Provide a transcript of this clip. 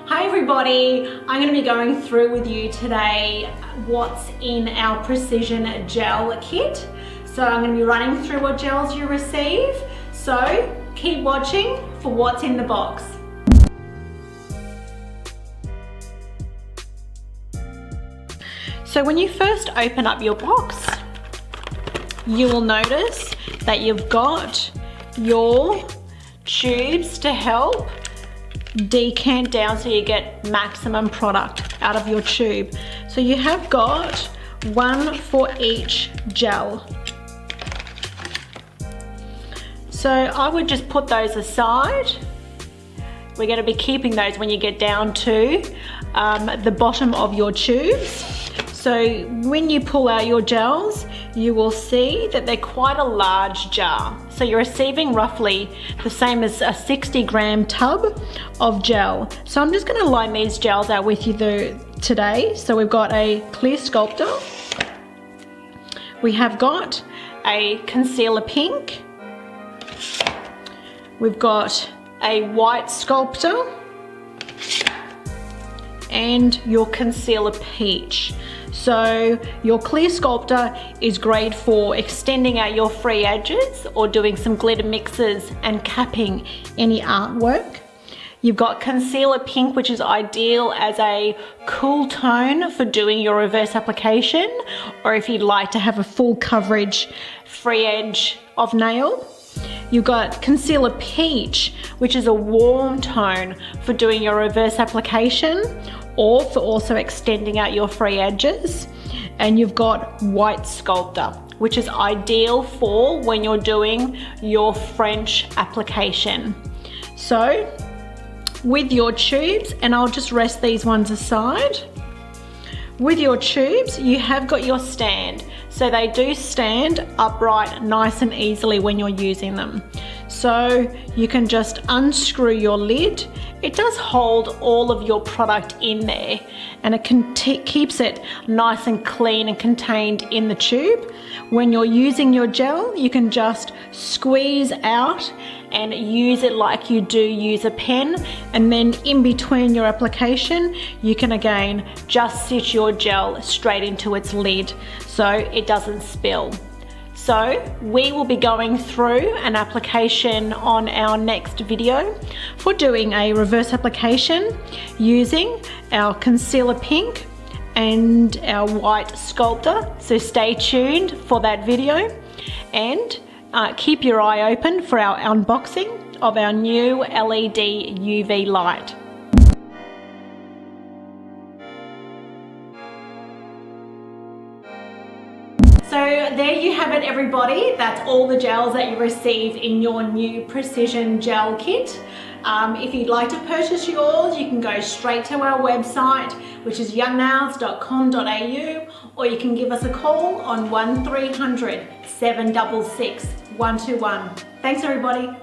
Hi everybody, I'm going to be going through with you today what's in our precision gel kit. So I'm going to be running through what gels you receive, so keep watching for what's in the box. So when you first open up your box, you will notice that you've got your tubes to help decant down so you get maximum product out of your tube. So you have got one for each gel. So I would just put those aside. We're going to be keeping those when you get down to the bottom of your tubes. So when you pull out your gels, you will see that they're quite a large jar. So you're receiving roughly the same as a 60-gram tub of gel. So I'm just going to line these gels out with you today. So we've got a clear sculptor. We have got a concealer pink. We've got a white sculptor and your concealer peach. So your clear sculptor is great for extending out your free edges or doing some glitter mixes and capping any artwork. You've got concealer pink, which is ideal as a cool tone for doing your reverse application, or if you'd like to have a full coverage free edge of nail. You've got concealer peach, which is a warm tone for doing your reverse application or for also extending out your free edges. And you've got white sculptor, which is ideal for when you're doing your French application. So with your tubes, and I'll just rest these ones aside. With your tubes, you have got your stand. So they do stand upright nice and easily when you're using them. So you can just unscrew your lid. It does hold all of your product in there, and it keeps it nice and clean and contained in the tube. When you're using your gel, you can just squeeze out and use it like you do use a pen, and then in between your application you can again just sit your gel straight into its lid so it doesn't spill. So we will be going through an application on our next video for doing a reverse application using our concealer pink and our white sculptor. So stay tuned for that video, and keep your eye open for our unboxing of our new LED UV light. So there you have it everybody, that's all the gels that you receive in your new precision gel kit. If you'd like to purchase yours, you can go straight to our website, which is youngnails.com.au, or you can give us a call on 1300 766 121. Thanks everybody.